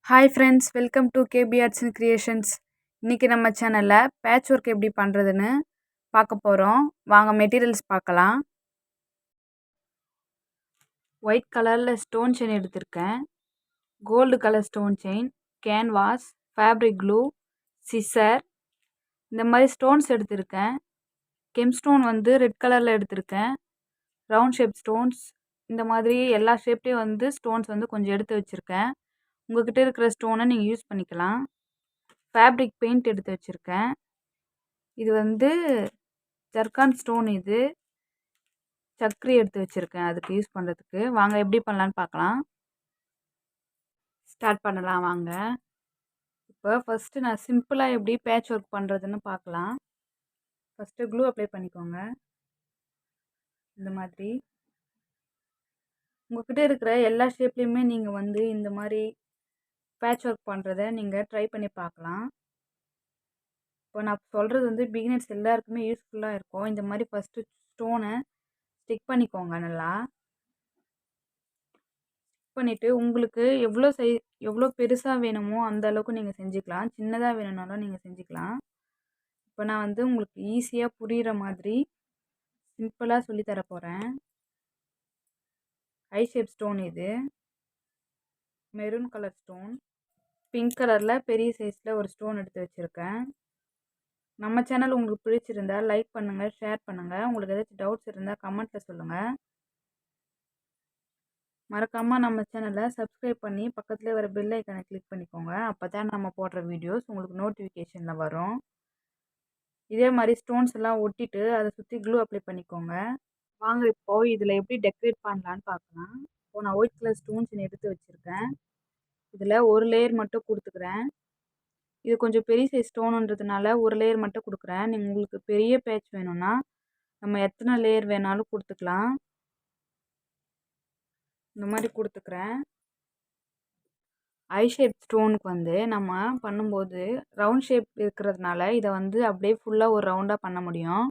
Hi friends, welcome to Kbartsandcreations. இன்றைக்கி நம்ம சேனலில் பேட்ச் ஒர்க் எப்படி பண்ணுறதுன்னு பார்க்க போகிறோம். வாங்க மெட்டீரியல்ஸ் பார்க்கலாம். ஒயிட் கலரில் ஸ்டோன் செயின் எடுத்திருக்கேன், gold colour stone chain, canvas, fabric glue, scissor, இந்த மாதிரி ஸ்டோன்ஸ் எடுத்திருக்கேன். கெம் ஸ்டோன் ரெட் கலரில் எடுத்திருக்கேன். ரவுண்ட் ஷேப் ஸ்டோன்ஸ், இந்த மாதிரி எல்லா ஷேப்லேயும் ஸ்டோன்ஸ் கொஞ்சம் எடுத்து வச்சுருக்கேன். உங்கள்கிட்ட இருக்கிற ஸ்டோனை நீங்கள் யூஸ் பண்ணிக்கலாம். ஃபேப்ரிக் பெயிண்ட் எடுத்து வச்சுருக்கேன். இது ஜர்கான் ஸ்டோன், இது சக்கரி எடுத்து வச்சுருக்கேன் அதுக்கு யூஸ் பண்ணுறதுக்கு. வாங்க எப்படி பண்ணலான்னு பார்க்கலாம். ஸ்டார்ட் பண்ணலாம் வாங்க. இப்போ ஃபஸ்ட்டு நான் சிம்பிளாக எப்படி பேட்ச் ஒர்க் பண்ணுறதுன்னு பார்க்கலாம். ஃபஸ்ட்டு க்ளூ அப்ளை பண்ணிக்கோங்க. இந்த மாதிரி உங்கள்கிட்ட இருக்கிற எல்லா ஷேப்லேயுமே நீங்கள் இந்த மாதிரி பேட்ச் ஒர்க் பண்ணுறதை நீங்கள் ட்ரை பண்ணி பார்க்கலாம். இப்போ நான் சொல்கிறது பிகினர்ஸ் எல்லாருக்குமே யூஸ்ஃபுல்லாக இருக்கும். இந்த மாதிரி ஃபஸ்ட்டு ஸ்டோனை ஸ்டிக் பண்ணிக்கோங்க. நல்லா ஸ்டிக் பண்ணிவிட்டு உங்களுக்கு எவ்வளோ பெருசாக வேணுமோ அந்த அளவுக்கு நீங்கள் செஞ்சுக்கலாம். சின்னதாக வேணும்னாலும் நீங்கள் செஞ்சுக்கலாம். இப்போ நான் உங்களுக்கு ஈஸியாக புரிகிற மாதிரி சிம்பிளாக சொல்லித்தர போகிறேன். ஐ ஷேப் ஸ்டோன், இது மெரூன் கலர் ஸ்டோன், பிங்க் கலரில் பெரிய சைஸில் ஒரு ஸ்டோன் எடுத்து வச்சுருக்கேன். நம்ம சேனல் உங்களுக்கு பிடிச்சிருந்தால் லைக் பண்ணுங்கள், ஷேர் பண்ணுங்கள். உங்களுக்கு ஏதாச்சும் டவுட்ஸ் இருந்தால் கமெண்ட்டில் சொல்லுங்கள். மறக்காமல் நம்ம சேனலை சப்ஸ்கிரைப் பண்ணி பக்கத்தில் வர பெல் ஐக்கனை கிளிக் பண்ணிக்கோங்க. அப்போ தான் நம்ம போடுற வீடியோஸ் உங்களுக்கு நோட்டிஃபிகேஷனில் வரும். இதே மாதிரி ஸ்டோன்ஸ் எல்லாம் ஒட்டிட்டு அதை சுற்றி க்ளூ அப்ளை பண்ணிக்கோங்க. வாங்க இப்போது இதில் எப்படி டெக்கரேட் பண்ணலான்னு பார்க்கலாம். இப்போது நான் ஒயிட் கலர் ஸ்டோன்ஸ் எடுத்து வச்சுருக்கேன். இதில் ஒரு லேயர் மட்டும் கொடுத்துக்கிறேன். இது கொஞ்சம் பெரிய சைஸ் ஸ்டோனுன்றதுனால ஒரு லேயர் மட்டும் கொடுக்குறேன். உங்களுக்கு பெரிய பேட்ச் வேணும்னா நம்ம எத்தனை லேயர் வேணாலும் கொடுத்துக்கலாம். இந்த மாதிரி கொடுத்துக்கிறேன். ஐ ஷேப் ஸ்டோனுக்கு நம்ம பண்ணும்போது ரவுண்ட் ஷேப் இருக்கிறதுனால இதை அப்படியே ஃபுல்லாக ஒரு ரவுண்டாக பண்ண முடியும்.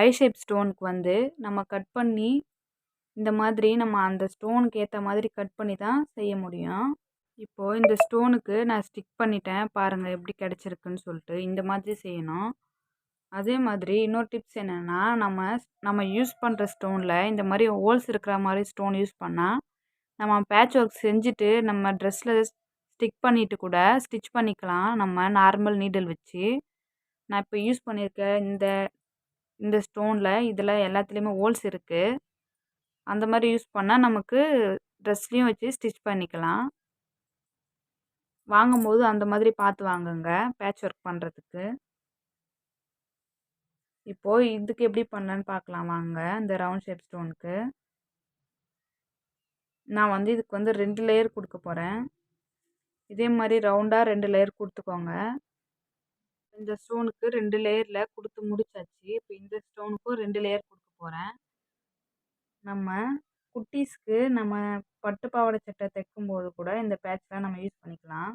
ஐ ஷேப் ஸ்டோனுக்கு நம்ம கட் பண்ணி இந்த மாதிரி நம்ம அந்த ஸ்டோனுக்கு ஏற்ற மாதிரி கட் பண்ணி தான் செய்ய முடியும். இப்போது இந்த ஸ்டோனுக்கு நான் ஸ்டிக் பண்ணிட்டேன், பாருங்கள் எப்படி கிடச்சிருக்குன்னு சொல்லிட்டு. இந்த மாதிரி செய்யணும். அதே மாதிரி இன்னொரு டிப்ஸ் என்னென்னா, நம்ம யூஸ் பண்ணுற ஸ்டோனில் இந்த மாதிரி ஹோல்ஸ் இருக்கிற மாதிரி ஸ்டோன் யூஸ் பண்ணால் நம்ம பேட்ச் ஒர்க் செஞ்சுட்டு நம்ம ட்ரெஸ்ஸில் ஸ்டிக் பண்ணிவிட்டு கூட ஸ்டிச் பண்ணிக்கலாம் நம்ம நார்மல் நீடில் வச்சு. நான் இப்போ யூஸ் பண்ணியிருக்க இந்த ஸ்டோனில் இதில் எல்லாத்துலேயுமே ஹோல்ஸ் இருக்குது. அந்த மாதிரி யூஸ் பண்ணால் நமக்கு ட்ரெஸ்லேயும் வச்சு ஸ்டிச் பண்ணிக்கலாம். வாங்கும்போது அந்த மாதிரி பார்த்து வாங்குங்க பேட்ச் ஒர்க் பண்ணுறதுக்கு. இப்போது இதுக்கு எப்படி பண்ணலான்னு பார்க்கலாம் வாங்க. இந்த ரவுண்ட் ஷேப் ஸ்டோனுக்கு நான் இதுக்கு 2 லேயர் கொடுக்க போகிறேன். இதே மாதிரி ரவுண்டாக 2 லேயர் கொடுத்துக்கோங்க. இந்த ஸ்டோனுக்கு 2 லேயரில் கொடுத்து முடிச்சாச்சு. இப்போ இந்த ஸ்டோனுக்கும் 2 லேயர் கொடுக்க போகிறேன். நம்ம குட்டீஸ்க்கு நம்ம பட்டு பாவாடை சட்டை தைக்கும்போது கூட இந்த பேட்ச்லாம் நம்ம யூஸ் பண்ணிக்கலாம்.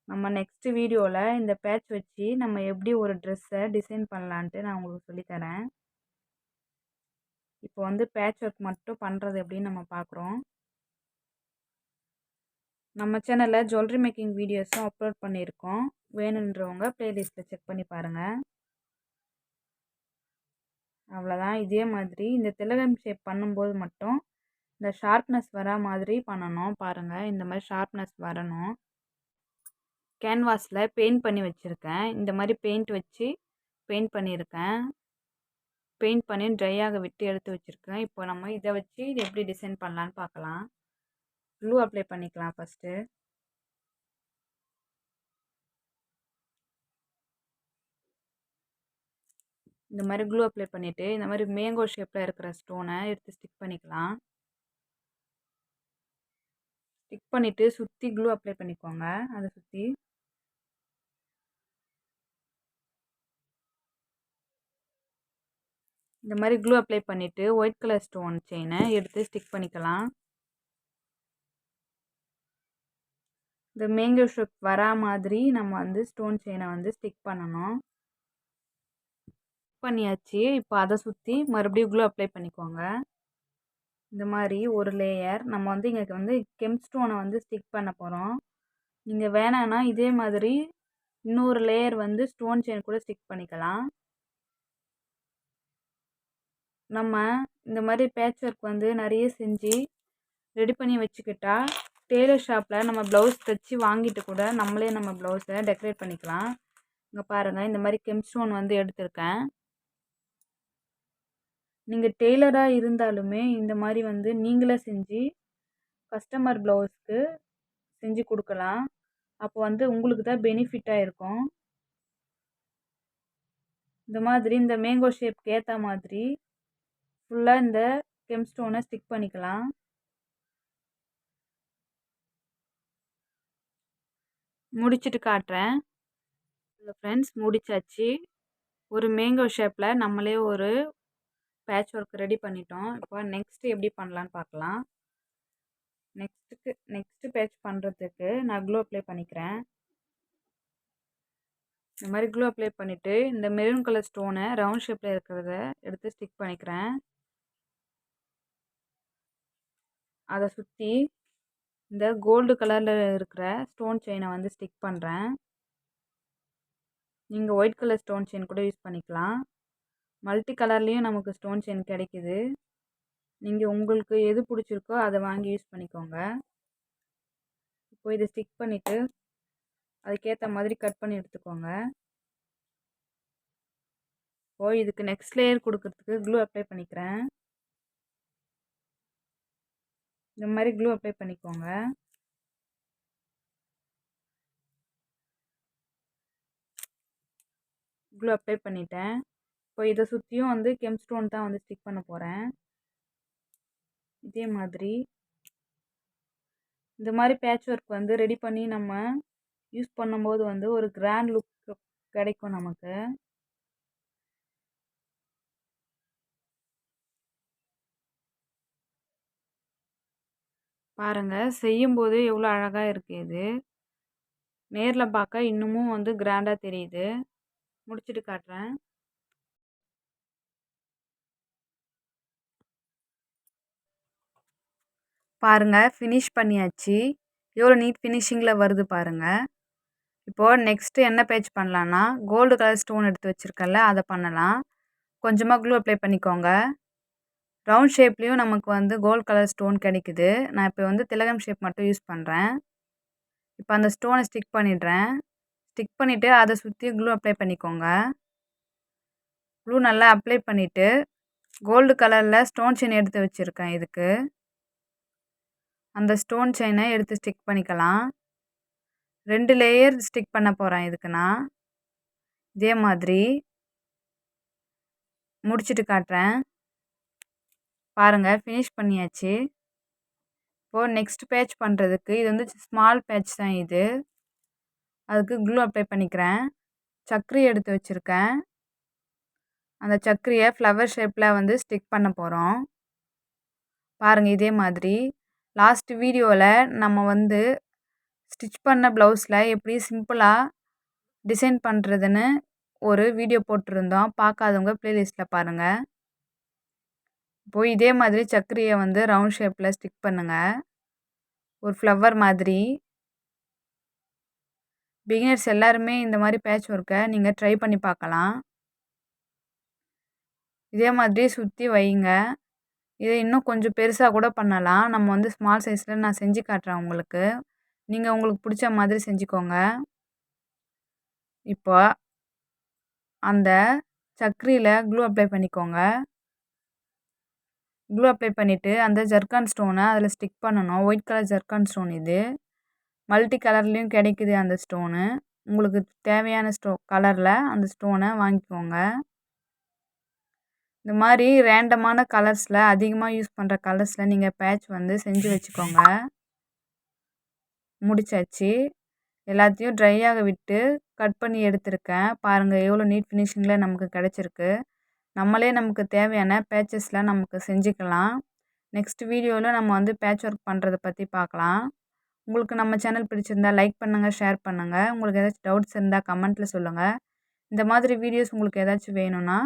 நம்ம நெக்ஸ்ட் வீடியோவில் இந்த பேட்ச் வச்சு நம்ம எப்படி ஒரு ட்ரெஸ்ஸை டிசைன் பண்ணலான்ட்டு நான் உங்களுக்கு சொல்லித்தரேன். இப்போ பேட்ச் ஒர்க் மட்டும் பண்ணுறது எப்படின்னு நம்ம பார்க்குறோம். நம்ம சேனலில் ஜுவல்லரி மேக்கிங் வீடியோஸும் அப்லோட் பண்ணியிருக்கோம். வேணுன்றவங்க ப்ளேலிஸ்ட்டில் செக் பண்ணி பாருங்கள். அவ்வளோதான். இதே மாதிரி இந்த திலகம் ஷேப் பண்ணும்போது மட்டும் இந்த ஷார்ப்னஸ் வர மாதிரி பண்ணணும். பாருங்கள், இந்த மாதிரி ஷார்ப்னஸ் வரணும். கேன்வாஸில் பெயிண்ட் பண்ணி வச்சுருக்கேன். இந்த மாதிரி பெயிண்ட் வச்சு பெயிண்ட் பண்ணியிருக்கேன். பெயிண்ட் பண்ணி ட்ரையாக விட்டு எடுத்து வச்சுருக்கேன். இப்போ நம்ம இதை வச்சு இது எப்படி டிசைன் பண்ணலான்னு பார்க்கலாம். க்ளூ அப்ளை பண்ணிக்கலாம் ஃபஸ்ட்டு. இந்த மாதிரி க்ளூ அப்ளை பண்ணிவிட்டு இந்த மாதிரி மேங்கோ ஷேப்பில் இருக்கிற ஸ்டோனை எடுத்து ஸ்டிக் பண்ணிக்கலாம். ஸ்டிக் பண்ணிவிட்டு சுற்றி க்ளூ அப்ளை பண்ணிக்கோங்க. அதை சுற்றி இந்த மாதிரி க்ளூ அப்ளை பண்ணிவிட்டு ஒயிட் கலர் ஸ்டோன் செயினை எடுத்து ஸ்டிக் பண்ணிக்கலாம். இந்த மேங்கோ ஷேப் வரா மாதிரி நம்ம ஸ்டோன் செயினை ஸ்டிக் பண்ணணும். பண்ணியாச்சு. இப்போ அதை சுற்றி மறுபடியும் க்ளூ அப்ளை பண்ணிக்கோங்க. இந்த மாதிரி ஒரு லேயர் நம்ம வந்து இங்கே வந்து கெம் ஸ்டோனை வந்து ஸ்டிக் பண்ண போகிறோம். நீங்கள் வேணான்னா இதே மாதிரி இன்னொரு லேயர் வந்து ஸ்டோன் செயின் கூட ஸ்டிக் பண்ணிக்கலாம். நம்ம இந்த மாதிரி பேட்ச் ஒர்க் வந்து நிறைய செஞ்சு ரெடி பண்ணி வச்சுக்கிட்டா டெய்லர் ஷாப்பில் நம்ம ப்ளவுஸ் தைச்சி வாங்கிட்டு கூட நம்மளே நம்ம ப்ளவுஸை டெக்கரேட் பண்ணிக்கலாம். இங்கே பாருங்கள், இந்த மாதிரி கெம் ஸ்டோன் வந்து எடுத்திருக்கேன். நீங்கள் டெய்லராக இருந்தாலுமே இந்த மாதிரி வந்து நீங்களே செஞ்சு கஸ்டமர் ப்ளவுஸ்க்கு செஞ்சு கொடுக்கலாம். அப்போ வந்து உங்களுக்கு தான் பெனிஃபிட்டாக இருக்கும். இந்த மாதிரி இந்த மேங்கோ ஷேப்க்கு ஏற்ற மாதிரி ஃபுல்லாக இந்த கெம் ஸ்டோனை ஸ்டிக் பண்ணிக்கலாம். முடிச்சுட்டு காட்டுறேன். ஃப்ரெண்ட்ஸ், முடிச்சாச்சு. ஒரு மேங்கோ ஷேப்பில் நம்மளே ஒரு பேட்ச் ஒர்க் ரெடி பண்ணிட்டோம். இப்போ நெக்ஸ்ட்டு எப்படி பண்ணலான்னு பார்க்கலாம். நெக்ஸ்ட்டு பேட்ச் பண்ணுறதுக்கு நான் க்ளூ அப்ளை பண்ணிக்கிறேன். இந்த மாதிரி க்ளூ அப்ளை பண்ணிவிட்டு இந்த மெரூன் கலர் ஸ்டோனை ரவுண்ட் ஷேப்பில் இருக்கிறத எடுத்து ஸ்டிக் பண்ணிக்கிறேன். அதை சுற்றி இந்த கோல்டு கலரில் இருக்கிற ஸ்டோன் செயினை வந்து ஸ்டிக் பண்ணுறேன். நீங்கள் ஒயிட் கலர் ஸ்டோன் செயின் கூட யூஸ் பண்ணிக்கலாம். மல்டி கலர்லேயும் நமக்கு ஸ்டோன் செயின் கிடைக்குது. நீங்கள் உங்களுக்கு எது பிடிச்சிருக்கோ அதை வாங்கி யூஸ் பண்ணிக்கோங்க. இப்போ இதை ஸ்டிக் பண்ணிவிட்டு அதுக்கேற்ற மாதிரி கட் பண்ணி எடுத்துக்கோங்க. இப்போ இதுக்கு நெக்ஸ்ட் லேயர் கொடுக்கறதுக்கு க்ளூ அப்ளை பண்ணிக்கிறேன். இந்த மாதிரி க்ளூ அப்ளை பண்ணிக்கோங்க. க்ளூ அப்ளை பண்ணிட்டேன். இப்போ இதை சுற்றியும் வந்து கெம் ஸ்டோன் தான் வந்து ஸ்டிக் பண்ண போகிறேன். இதே மாதிரி இந்த மாதிரி பேட்ச் ஒர்க் வந்து ரெடி பண்ணி நம்ம யூஸ் பண்ணும்போது வந்து ஒரு கிராண்ட் லுக் கிடைக்கும் நமக்கு. பாருங்கள், செய்யும்போது எவ்வளோ அழகாக இருக்குது. இது நேரில் பார்க்க இன்னமும் வந்து கிராண்டாக தெரியுது. முடிச்சுட்டு காட்டுறேன். பாருங்கள், ஃபினிஷ் பண்ணியாச்சு. எவ்வளோ நீட் ஃபினிஷிங்கில் வருது பாருங்கள். இப்போது நெக்ஸ்ட்டு என்ன பேட்ச் பண்ணலான்னா கோல்டு கலர் ஸ்டோன் எடுத்து வச்சுருக்கல அதை பண்ணலாம். கொஞ்சமாக க்ளூ அப்ளை பண்ணிக்கோங்க. ரவுண்ட் ஷேப்லேயும் நமக்கு வந்து கோல்டு கலர் ஸ்டோன் கிடைக்குது. நான் இப்போ வந்து திலகம் ஷேப் மட்டும் யூஸ் பண்ணுறேன். இப்போ அந்த ஸ்டோனை ஸ்டிக் பண்ணிடுறேன். ஸ்டிக் பண்ணிவிட்டு அதை சுற்றி க்ளூ அப்ளை பண்ணிக்கோங்க. க்ளூ நல்லா அப்ளை பண்ணிவிட்டு கோல்டு கலரில் ஸ்டோன் செயின் எடுத்து வச்சுருக்கேன். இதுக்கு அந்த ஸ்டோன் செயினை எடுத்து ஸ்டிக் பண்ணிக்கலாம். 2 லேயர் ஸ்டிக் பண்ண போகிறேன் இதுக்கு நான். இதே மாதிரி முடிச்சுட்டு காட்டுறேன். பாருங்கள், ஃபினிஷ் பண்ணியாச்சு. இப்போது நெக்ஸ்ட் பேட்ச் பண்ணுறதுக்கு இது வந்து ஸ்மால் பேட்ச் தான் இது. அதுக்கு க்ளூ அப்ளை பண்ணிக்கிறேன். சக்கரி எடுத்து வச்சுருக்கேன். அந்த சக்கரியை ஃப்ளவர் ஷேப்பில் வந்து ஸ்டிக் பண்ண போகிறோம். பாருங்கள், இதே மாதிரி லாஸ்ட் வீடியோவில் நம்ம வந்து ஸ்டிச் பண்ண ப்ளவுஸில் எப்படி சிம்பிளாக டிசைன் பண்ணுறதுன்னு ஒரு வீடியோ போட்டிருந்தோம். பார்க்காதவங்க ப்ளேலிஸ்ட்டில் பாருங்கள். இப்போது இதே மாதிரி சக்கரியை வந்து ரவுண்ட் ஷேப்பில் ஸ்டிக் பண்ணுங்கள். ஒரு ஃப்ளவர் மாதிரி. பிகினர்ஸ் எல்லாருமே இந்த மாதிரி பேட்ச் ஒர்க்கை நீங்கள் ட்ரை பண்ணி பார்க்கலாம். இதே மாதிரி சுற்றி வைங்க. இதை இன்னும் கொஞ்சம் பெருசாக கூட பண்ணலாம். நம்ம வந்து ஸ்மால் சைஸில் நான் செஞ்சு காட்டுறேன் உங்களுக்கு. நீங்கள் உங்களுக்கு பிடிச்ச மாதிரி செஞ்சுக்கோங்க. இப்போ அந்த சக்கரியில் க்ளூ அப்ளை பண்ணிக்கோங்க. க்ளூ அப்ளை பண்ணிவிட்டு அந்த ஜர்கான் ஸ்டோனை அதில் ஸ்டிக் பண்ணணும். ஒயிட் கலர் ஜர்கான் ஸ்டோன் இது. மல்டி கலர்லேயும் கிடைக்குது அந்த ஸ்டோனு. உங்களுக்கு தேவையான கலரில் அந்த ஸ்டோனை வாங்கிக்கோங்க. இந்த மாதிரி ரேண்டமான கலர்ஸில் அதிகமாக யூஸ் பண்ணுற கலர்ஸில் நீங்கள் பேட்ச் வந்து செஞ்சு வச்சுக்கோங்க. முடிச்சாச்சு. எல்லாத்தையும் ட்ரையாக விட்டு கட் பண்ணி எடுத்திருக்கேன். பாருங்கள், எவ்வளோ நீட் ஃபினிஷிங்கில் நமக்கு கிடச்சிருக்கு. நம்மளே நமக்கு தேவையான பேட்சஸில் நமக்கு செஞ்சுக்கலாம். நெக்ஸ்ட் வீடியோவில் நம்ம வந்து பேட்ச் ஒர்க் பண்ணுறதை பற்றி பார்க்கலாம். உங்களுக்கு நம்ம சேனல் பிடிச்சிருந்தால் லைக் பண்ணுங்கள், ஷேர் பண்ணுங்கள். உங்களுக்கு ஏதாச்சும் டவுட்ஸ் இருந்தால் கமெண்ட்டில் சொல்லுங்கள். இந்த மாதிரி வீடியோஸ் உங்களுக்கு ஏதாச்சும் வேணும்னா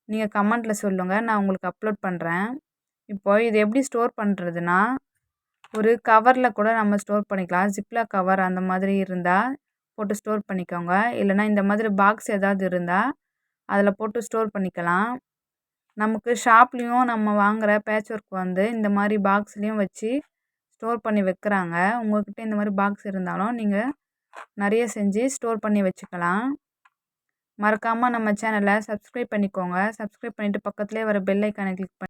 நீங்கள் கமெண்ட்டில் சொல்லுங்கள். நான் உங்களுக்கு அப்லோட் பண்ணுறேன். இப்போ இது எப்படி ஸ்டோர் பண்ணுறதுன்னா, ஒரு கவரில் கூட நம்ம ஸ்டோர் பண்ணிக்கலாம். ஜிப்லாக் கவர் அந்த மாதிரி இருந்தால் போட்டு ஸ்டோர் பண்ணிக்கோங்க. இல்லைனா இந்த மாதிரி பாக்ஸ் ஏதாவது இருந்தால் அதில் போட்டு ஸ்டோர் பண்ணிக்கலாம். நமக்கு ஷாப்லேயும் நம்ம வாங்குகிற பேட்ச் ஒர்க் வந்து இந்த மாதிரி பாக்ஸ்லேயும் வச்சு ஸ்டோர் பண்ணி வைக்கிறாங்க. உங்கள்கிட்ட இந்த மாதிரி பாக்ஸ் இருந்தாலும் நீங்கள் நிறைய செஞ்சு ஸ்டோர் பண்ணி வச்சுக்கலாம். மறக்காமல் நம்ம சேனலை சப்ஸ்கிரைப் பண்ணிக்கோங்க. சப்ஸ்கிரைப் பண்ணிவிட்டு பக்கத்துலேயே வர பெல் ஐக்கானை கிளிக் பண்ணி